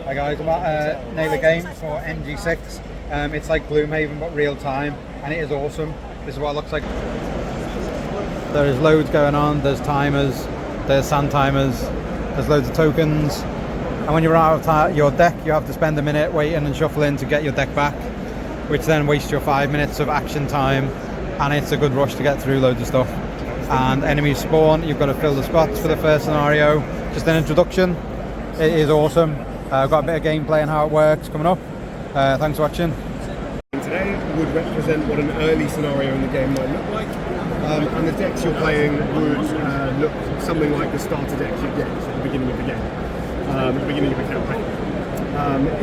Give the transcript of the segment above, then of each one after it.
Hi guys, I'm at Naylor Games for NG6. It's like Gloomhaven but real time, and it is awesome. This is what it looks like. There is loads going on. There's timers, there's sand timers, there's loads of tokens, and when you're out of your deck you have to spend a minute waiting and shuffling to get your deck back, which then wastes your 5 minutes of action time, and it's a good rush to get through loads of stuff. And enemies spawn, you've got to fill the spots for the first scenario. Just an introduction. It is awesome. I've got a bit of gameplay and how it works coming up. Thanks for watching. Today would represent what an early scenario in the game might look like, and the decks you're playing would look something like the starter deck you get at the beginning of the game, at the beginning of the campaign.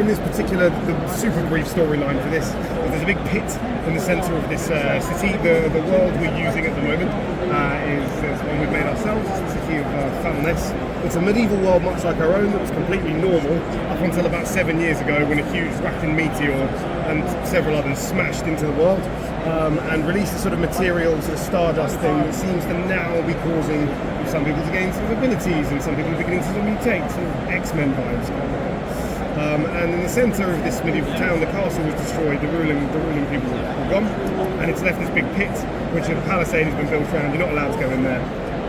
In this particular, the super brief storyline for this, there's a big pit in the centre of this city. The world we're using at the moment is one we've made ourselves. It's the city of Falness. It's a medieval world much like our own that was completely normal up until about 7 years ago, when a huge Rakin meteor and several others smashed into the world and released a sort of material, sort of stardust thing that seems to now be causing some people to gain some abilities and some people beginning to mutate, sort of X-Men vibes. And in the centre of this medieval town, the castle was destroyed, the ruling people were gone, and it's left this big pit, which a palisade has been built around. You're not allowed to go in there.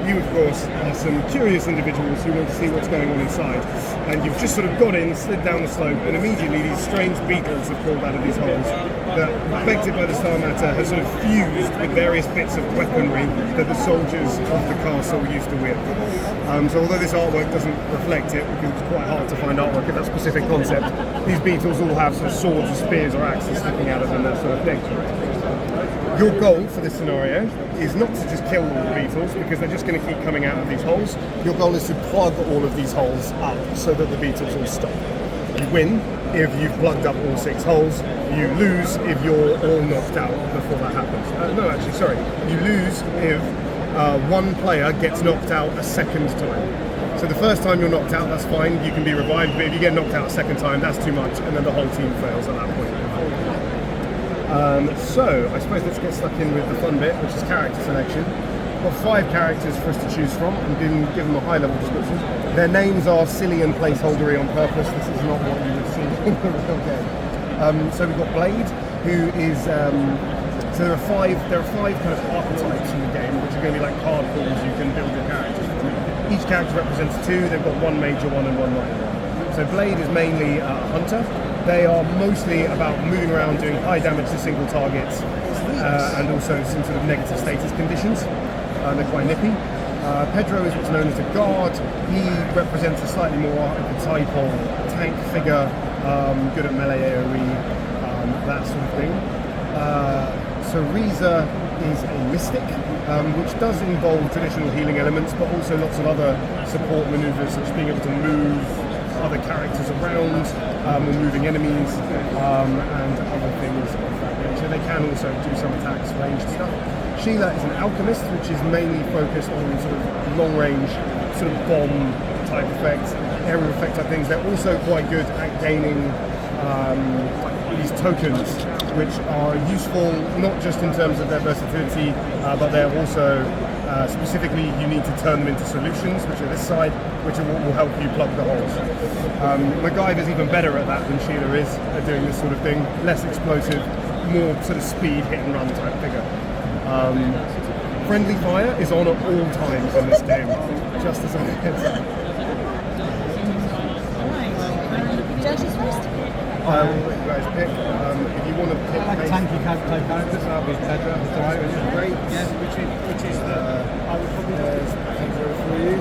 You, of course, are some curious individuals who want to see what's going on inside. And you've just sort of got in, slid down the slope, and immediately these strange beetles have crawled out of these holes that, affected by the star matter, have sort of fused with various bits of weaponry that the soldiers of the castle used to wield. So although this artwork doesn't reflect it, because it's quite hard to find artwork of that specific concept, these beetles all have sort of swords or spears or axes sticking out of them, that sort of thing. Your goal for this scenario is not to just kill all the beetles, because they're just going to keep coming out of these holes. Your goal is to plug all of these holes up so that the beetles will stop. You win if you've plugged up all 6 holes. You lose if you're all knocked out before that happens. No, actually, sorry. You lose if one player gets knocked out a second time. So the first time you're knocked out, that's fine. You can be revived, but if you get knocked out a second time, that's too much, and then the whole team fails at that point. So, I suppose let's get stuck in with the fun bit, which is character selection. We've got 5 characters for us to choose from. I'm give them a high-level description. Their names are silly and placeholdery on purpose. This is not what you would see in the real game. So we've got Blade, who is... so there are five kind of archetypes in the game, which are going to be like card pools you can build your characters from. Each character represents 2. They've got 1 major one and 1 minor one. So Blade is mainly a hunter. They are mostly about moving around, doing high damage to single targets, and also some sort of negative status conditions. They're quite nippy. Pedro is what's known as a guard. He represents a slightly more archetypal tank figure, good at melee AoE, that sort of thing. Riza is a mystic, which does involve traditional healing elements, but also lots of other support maneuvers, such as being able to move other characters around, or moving enemies, and other things of that nature. They can also do some attacks, ranged stuff. Sheila is an alchemist, which is mainly focused on sort of long-range, sort of bomb type effects, area effect type things. They're also quite good at gaining these tokens, which are useful not just in terms of their versatility, but they're also specifically, you need to turn them into solutions, which are this side, which will help you plug the holes. MacGyver's even better at that than Sheila is at doing this sort of thing. Less explosive, more sort of speed, hit and run type figure. Friendly fire is on at all times in this game, just as I said. I'll let you guys pick. If you want to pick, I like tanky type characters, that'll be Pedro. That's alright, which is great. Yeah, which is the. I would probably Pedro for you.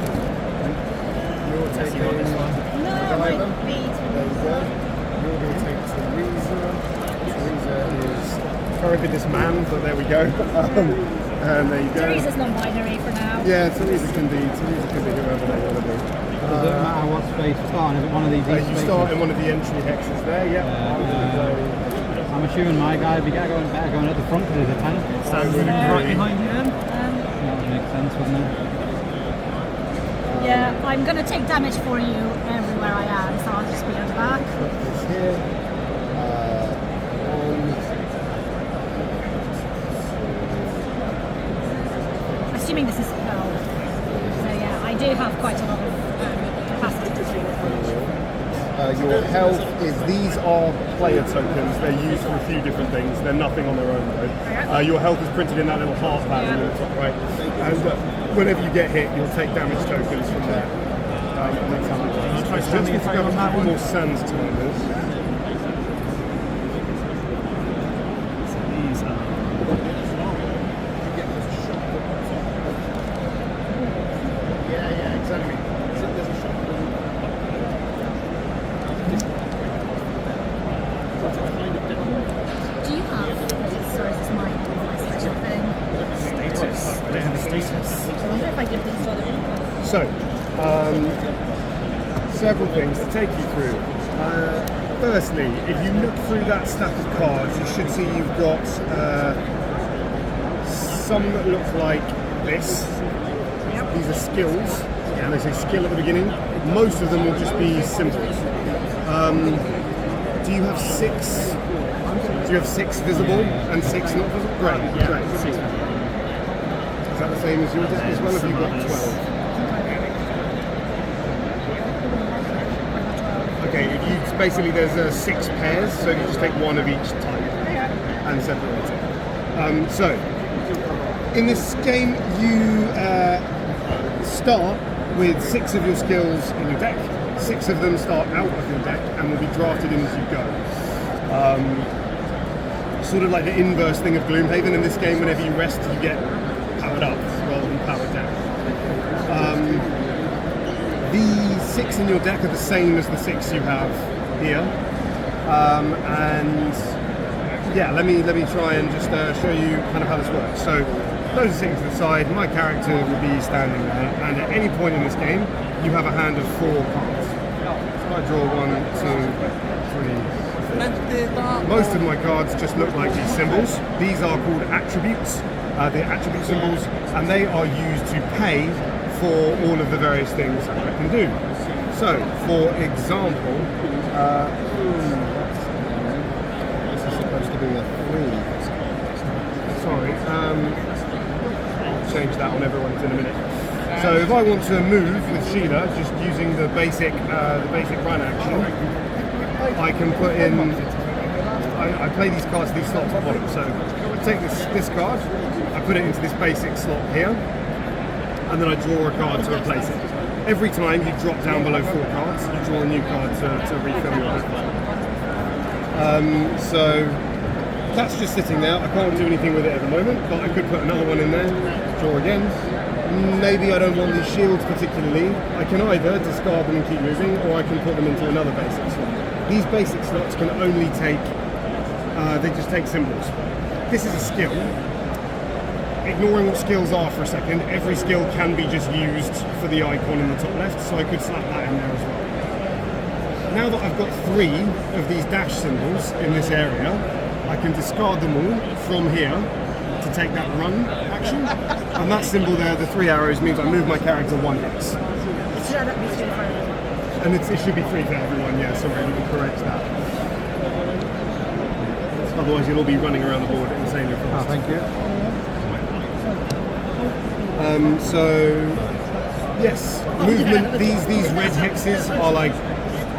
You're taking this one. No, Diver. There you go. You're going to take Teresa. Teresa is currently this man, but there we go. And there you go. Teresa's non-binary for now. Yeah, Teresa can be whoever they want to be. Does it matter what space you start in? Is it one of these You start in one of the entry hexes there, yeah. I'm assuming my guy would be better going at the front because he's a tank. I would agree. Right behind you then? That would make sense, wouldn't it? Yeah, I'm going to take damage for you everywhere I am, so I'll just be on the back. It's here. Assuming this is Pearl. So yeah, I do have quite a lot of capacity to do it. Your health is, these are player tokens. They're used for a few different things. They're nothing on their own though. Your health is printed in that little heart pattern in the top right. And whenever you get hit, you'll take damage tokens from there. And that's how it works. I just need to grab a couple more sands timers. So these are... Yeah, exactly. Do you have, sorry, this is my special thing. Status. They have a status. I wonder if I give these to other people. So, several things to take you through. Firstly, if you look through that stack of cards, you should see you've got some that look like this. These are skills, and they say skill at the beginning. Most of them will just be symbols. Do you have 6? Do you have 6 visible and 6 not visible? Great, great. Is that the same as your deck as well? Have you got 12? Okay, basically there's 6 pairs, so you just take one of each type and separate it. So, in this game you start with 6 of your skills in your deck. 6 of them start out of your deck and will be drafted in as you go. Sort of like the inverse thing of Gloomhaven. In this game, whenever you rest, you get powered up rather than powered down. The 6 in your deck are the same as the 6 you have here. And yeah, let me try and just show you kind of how this works. So those are sitting to the side. My character will be standing there, and at any point in this game, you have a hand of 4 cards. So I draw 1, 2, 3. Most of my cards just look like these symbols. These are called attributes. They're attribute symbols, and they are used to pay for all of the various things that I can do. So, for example, this is supposed to be a 3. Sorry, I'll change that on everyone in a minute. So, if I want to move with Sheila, just using the basic run action, I can put in. I play these cards to these slots at the bottom. So I take this card, I put it into this basic slot here, and then I draw a card to replace it. Every time you drop down below 4 cards, you draw a new card to refill your hand. So that's just sitting there. I can't do anything with it at the moment, but I could put another one in there, draw again. Maybe I don't want these shields particularly. I can either discard them and keep moving, or I can put them into another basic slot. These basic slots can only take, they just take symbols. This is a skill. Ignoring what skills are for a second, every skill can be just used for the icon in the top left, so I could slap that in there as well. Now that I've got 3 of these dash symbols in this area, I can discard them all from here to take that run action. And that symbol there, the 3 arrows, means I move my character 1 hex. And it should be 3 for everyone, yeah, sorry, you can correct that. Otherwise you'll all be running around the board insanely fast. Oh, thank you. So, yes, movement, these red hexes are like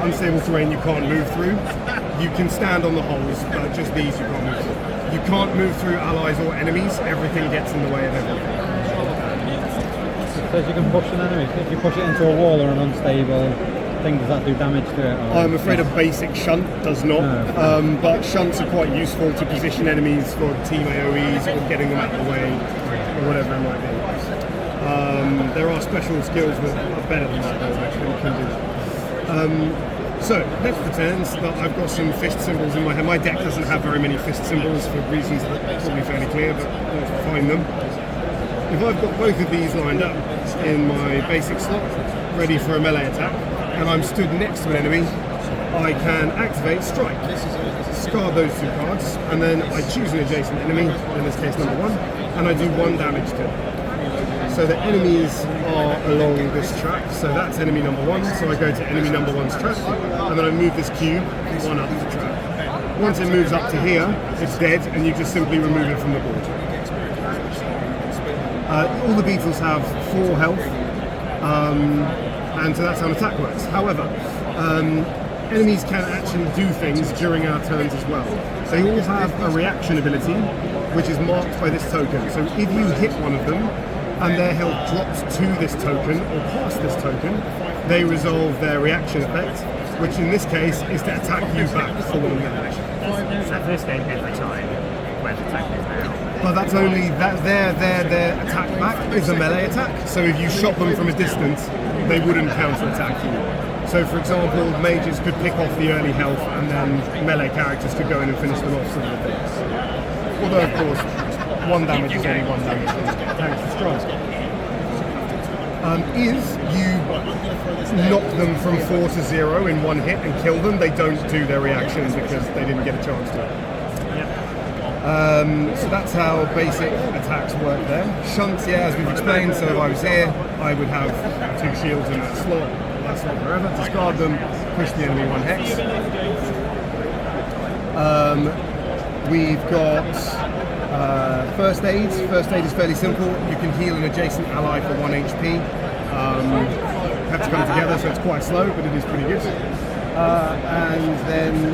unstable terrain you can't move through. You can stand on the holes, but just these you can't move through. You can't move through allies or enemies, everything gets in the way of everything. So you can push an enemy, if you push it into a wall or an unstable thing, does that do damage to it? Or? I'm afraid a basic shunt does not, but shunts are quite useful to position enemies for team AoEs or getting them out of the way or whatever it might be. There are special skills that are better than that though, actually, you can do that. So, let's pretend that I've got some fist symbols in my hand. My deck doesn't have very many fist symbols for reasons that are probably fairly clear, but let's find them. If I've got both of these lined up in my basic slot, ready for a melee attack, and I'm stood next to an enemy, I can activate Strike, discard those 2 cards, and then I choose an adjacent enemy, in this case number 1, and I do 1 damage to it. So the enemies are along this track, so that's enemy number 1, so I go to enemy number 1's track, and then I move this cube 1 up the track. Once it moves up to here, it's dead, and you just simply remove it from the board. All the beetles have 4 health, and so that's how an attack works. However, enemies can actually do things during our turns as well. They all have a reaction ability, which is marked by this token. So if you hit one of them, and their health drops to this token, or past this token, they resolve their reaction effect, which in this case is to attack you back for one damage. So first game every time, where the attack is now. But that's only, their attack back is a melee attack, so if you shot them from a distance, they wouldn't counter-attack you. So for example, mages could pick off the early health, and then melee characters could go in and finish them off some of the things. Although of course, one damage is only one damage, and thanks for strong. If you knock them from 4 to 0 in one hit and kill them, they don't do their reaction because they didn't get a chance to. So that's how basic attacks work there. Shunts, yeah, as we've explained, so if I was here, I would have 2 shields in that slot wherever, discard them, push the enemy 1 hex. We've got first aid. First aid is fairly simple. You can heal an adjacent ally for 1 HP. Have to come together, so it's quite slow, but it is pretty good. And then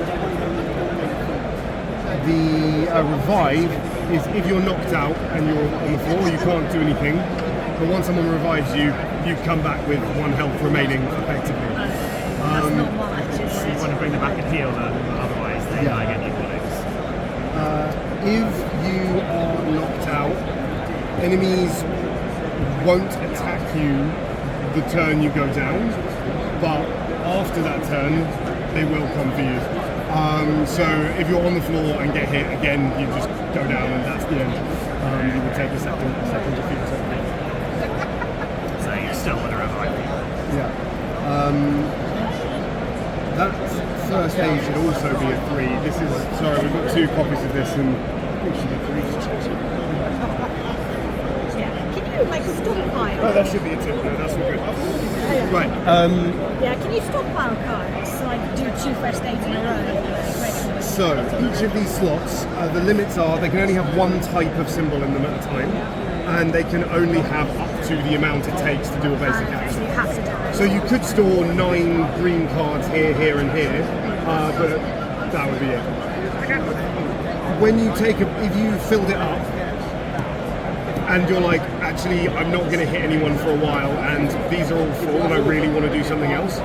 the revive is if you're knocked out and you're on the floor, you can't do anything. But once someone revives you, you come back with 1 health remaining, effectively. That's not much. So you want to bring them back and heal them, otherwise they Yeah. get new bullets. If you are knocked out, enemies won't attack you the turn you go down, but after that turn, they will come for you. So if you're on the floor and get hit again, you just go down and that's the end. You will take a second defeat. So you still want to revive them. Yeah. That first aid should also be a 3. This is, sorry, we've got 2 copies of this and it should be 3. Yeah. Can you like stockpile? Oh, that should be a 2. No, that's all good. Right. Yeah. Can you stockpile cards? So like do 2 first aids in a row. So each of these slots, the limits are they can only have 1 type of symbol in them at a time, and they can only have up to the amount it takes to do a basic So action. you have to do it. So you could store 9 green cards here, here, and here, but that would be it. When you take if you filled it up, and you're like, actually, I'm not going to hit anyone for a while, and these are all full, and I really want to do something else,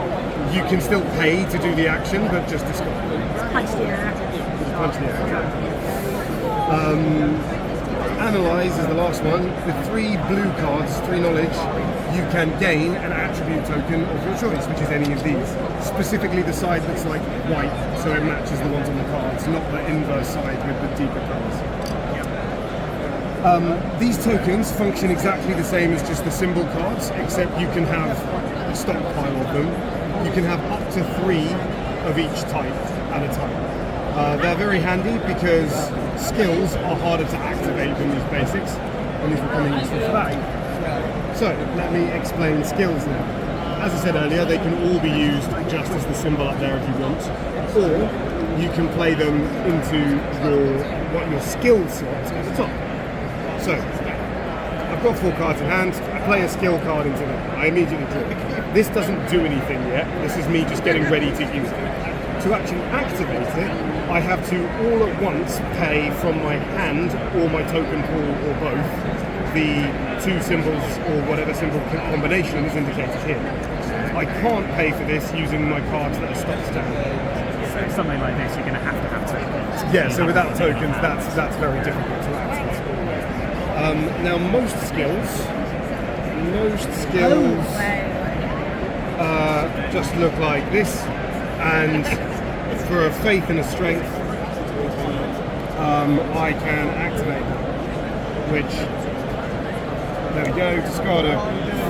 you can still pay to do the action, but just discard them. Punch the air. Punch the air. Analyze is the last one. With 3 blue cards, 3 knowledge, you can gain an attribute token of your choice, which is any of these. Specifically the side that's like white, so it matches the ones on the cards, not the inverse side with the deeper cards. These tokens function exactly the same as just the symbol cards, except you can have a stockpile of them. You can have up to 3 of each type at a time. They're very handy because skills are harder to activate than these basics, and these will come in useful for that. So, let me explain skills now. As I said earlier, they can all be used just as the symbol up there if you want, or you can play them into your skill slot at the top. So, I've got 4 cards in hand, I play a skill card into them, I immediately draw. This doesn't do anything yet, this is me just getting ready to use it. To actually activate it, I have to all at once pay from my hand or my token pool or both the 2 symbols or whatever symbol combination is indicated here. I can't pay for this using my cards that are stopped down. So something like this, you're going to have tokens. Yeah, so without tokens, that's very difficult to access. Now most skills just look like this, and for a faith and a strength, I can activate them, which, there we go, discard a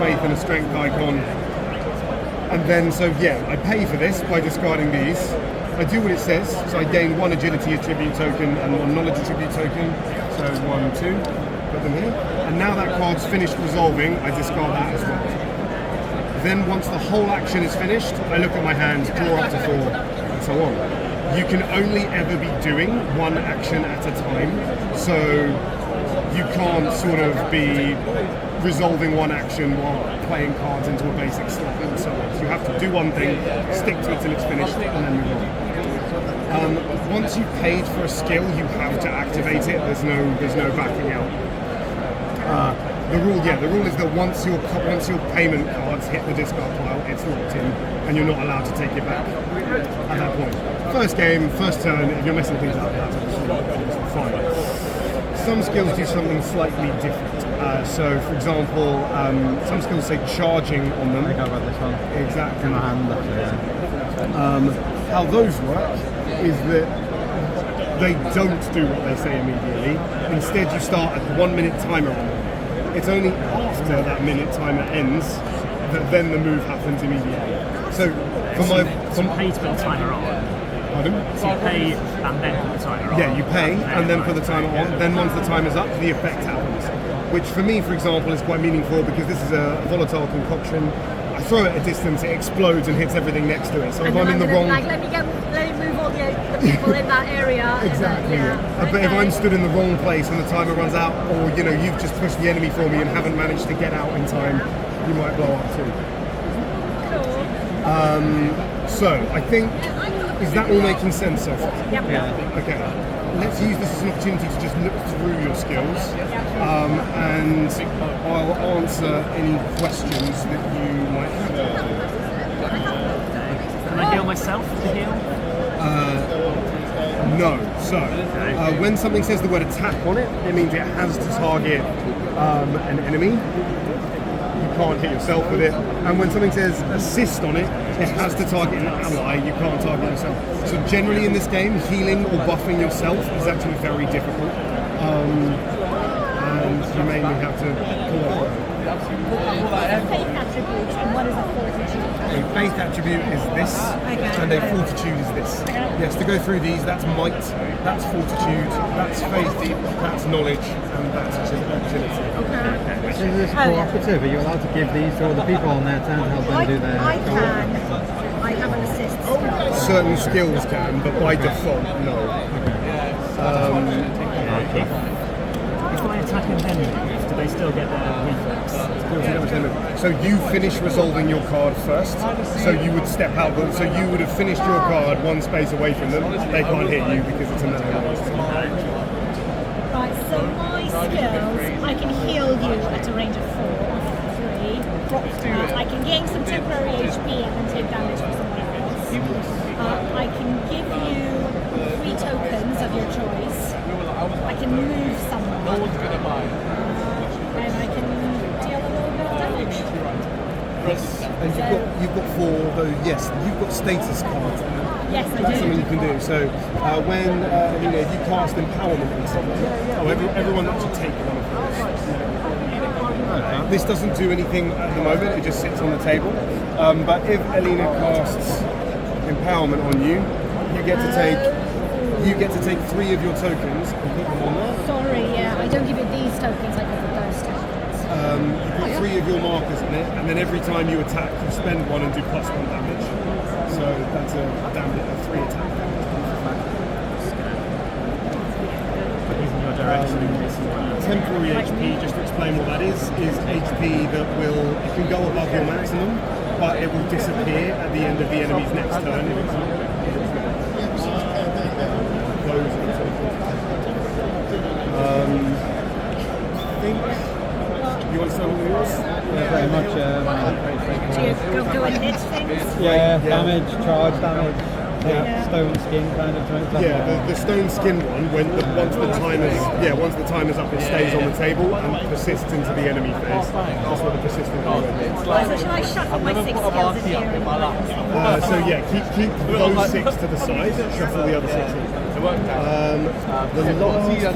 faith and a strength icon, and then, so yeah, I pay for this by discarding these. I do what it says, so I gain 1 agility attribute token and 1 knowledge attribute token, so 1, 2. Put them here, and now that card's finished resolving, I discard that as well. Then once the whole action is finished, I look at my hand, draw up to 4, and so on. You can only ever be doing 1 action at a time, so you can't sort of be resolving one action while playing cards into a basic slot and so on. So you have to do one thing, stick to it till it's finished, and then move on. Once you've paid for a skill, you have to activate it. There's no backing out. The rule is that once your payment cards hit the discard pile, it's locked in, and you're not allowed to take it back at that point. First game, first turn. If you're messing things up, that's obviously fine. Some skills do something slightly different. So, for example, some skills say charging on them. I think I got this one. Exactly. In my hand, actually. How those work is that they don't do what they say immediately. Instead, you start a 1 minute timer on them. It's only after that minute timer ends that then the move happens immediately. So, you pay to put the timer on. Pardon? So you pay and then put the timer on. Yeah, you pay and then put the timer on. Then once the timer's up, the effect happens. Which for me, for example, is quite meaningful because this is a volatile concoction. I throw it at a distance, it explodes and hits everything next to it. So if I'm in the wrong... Like, let me move all the people in that area. Exactly. But if I'm stood in the wrong place and the timer runs out, or you've just pushed the enemy for me and haven't managed to get out in time, you might blow up too. Cool. So I think, is that all making sense so far? Yep. Yeah. Okay. Let's use this as an opportunity to just look through your skills, and I'll answer any questions that you might have. Can I heal myself to heal? No. So, when something says the word attack on it, it means it has to target an enemy. You can't hit yourself with it. And when something says assist on it, it has to target an ally. You can't target yourself. So generally in this game, healing or buffing yourself is actually very difficult. And you mainly have to pull off. What is a faith attribute and what is a fortitude? A faith attribute is this, and a fortitude is this. Yes, to go through these, that's might, that's fortitude, that's faith, that's knowledge, and that's agility. Is this cooperative? Are you allowed to give these to other people on their turn to help them do their I job? can. I have an assist skill. Certain skills can, but by default, no. If I attack an enemy, do they still get their reflex? So you finish resolving your card first. So you would step out. So you would have finished your card one space away from them. They can't hit you because it's a melee. Right, so my skills, I can heal you at a range of 4 or 3. I can gain some temporary HP and then take damage from someone else. I can give you 3 tokens of your choice. I can move someone. And I can deal a little bit of damage. And you've got 4 of those. Yes, you've got status cards. Yes, I That's something do. you can do. So when if you cast empowerment on someone, everyone should take one of those. This doesn't do anything at the moment; it just sits on the table. But if Elena casts empowerment on you, you get to take 3 of your tokens and put them on there. Sorry, yeah, I don't give you these tokens, I give you those tokens. You put 3 of your markers on it, and then every time you attack, you spend 1 and do +1 damage. So that's a 3 attack damage. Using your direction. Temporary HP, just to explain what that is HP that it can go above your maximum, but it will disappear at the end of the enemy's next turn. I think you want to start with yours? Yeah, very much. Do you go and hit things? Yeah, damage, charge damage, Yeah. stone skin kind of thing. Yeah, the stone skin one. Once the timer's up, it stays on the table and persists into the enemy phase. That's what the persistent power is. Right, so should I shuffle my 6 skills in here? So yeah, keep those 6 to the side. Shuffle the other 6 in. The last thing I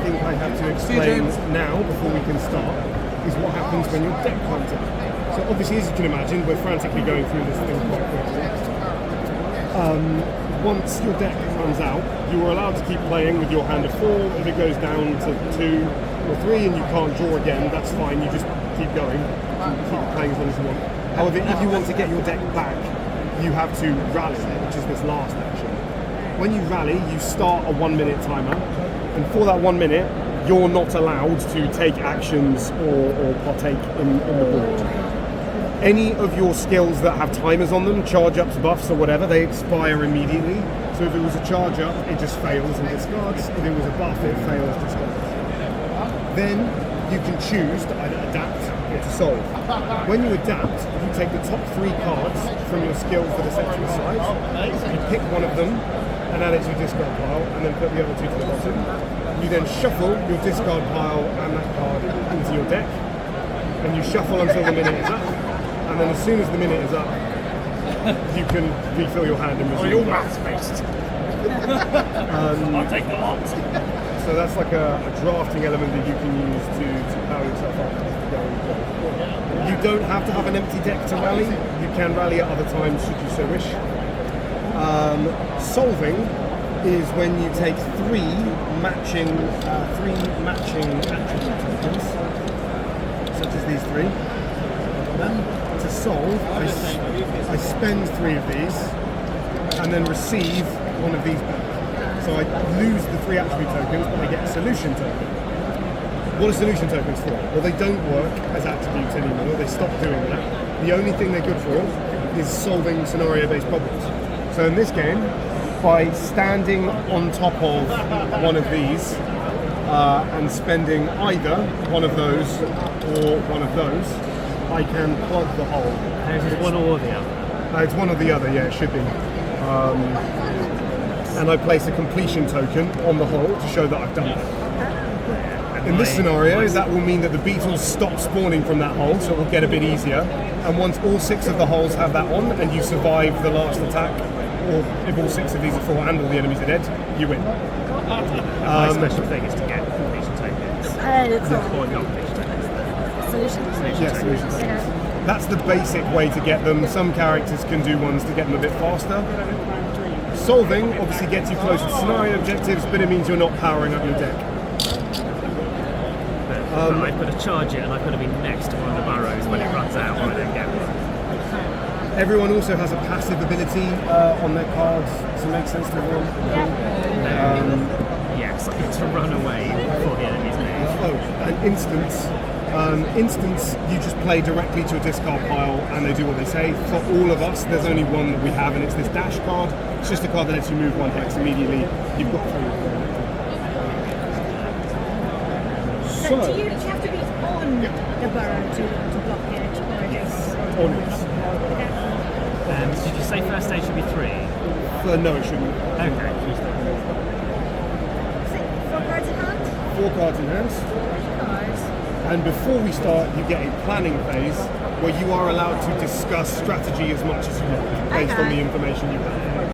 think I have to explain now before we can start is what happens when your deck runs out. So obviously, as you can imagine, we're frantically going through this thing quite quickly. Once your deck runs out, you are allowed to keep playing with your hand of 4. If it goes down to 2 or 3 and you can't draw again, that's fine. You just keep going, keep playing as long as you want. However, if you want to get your deck back, you have to rally, which is this last action. When you rally, you start a 1 minute timer, and for that 1 minute, you're not allowed to take actions or partake in the board. Any of your skills that have timers on them, charge ups, buffs, or whatever, they expire immediately. So if it was a charge up, it just fails and discards. If it was a buff, it fails, discards. Then you can choose to either adapt or to solve. When you adapt, you take the top 3 cards from your skills that are set to the side, you pick one of them and add it to your discard pile, and then put the other 2 to the bottom. You then shuffle your discard pile and that card into your deck, and you shuffle until the minute is up, and then as soon as the minute is up, you can refill your hand and resume. You're maths-based. I'll take the lot. So that's like a drafting element that you can use to power yourself up. You don't have to have an empty deck to rally. You can rally at other times should you so wish. Solving is when you take 3 matching attribute tokens, such as these 3. To solve, I spend 3 of these and then receive 1 of these back. So I lose the 3 attribute tokens, but I get a solution token. What are solution tokens for? Well, they don't work as attributes anymore. They stopped doing that. The only thing they're good for is solving scenario-based problems. So in this game, by standing on top of one of these and spending either one of those or one of those, I can plug the hole. Is it one or the other? It's one or the other, yeah, it should be. And I place a completion token on the hole to show that I've done it. In this scenario, that will mean that the beetles stop spawning from that hole, so it will get a bit easier. And once all 6 of the holes have that on, and you survive the last attack, or if all 6 of these are full and all the enemies are dead, you win. My special thing is to get completion tokens. Or not completion tokens. Solutions. Yeah, solutions. That's the basic way to get them. Some characters can do ones to get them a bit faster. Solving obviously gets you closer to scenario objectives, but it means you're not powering up your deck. But I've got to charge it, and I've got to be next to one of the burrows when it runs out, or I don't get one. Everyone also has a passive ability on their cards to make sense to everyone. Yes, I get to run away before the enemies move. Oh, and instants. Instants, you just play directly to a discard pile and they do what they say. For all of us, there's only one that we have, and it's this dash card. It's just a card that lets you move 1 hex immediately. You've got 3. So do you have to be on the burrow to block it? Or Yes, on it. Did you say first stage should be 3? No, it shouldn't. Okay. 4 cards in hand? 4 cards in hand. Cards. And before we start, you get a planning phase where you are allowed to discuss strategy as much as you want, based on the information you have.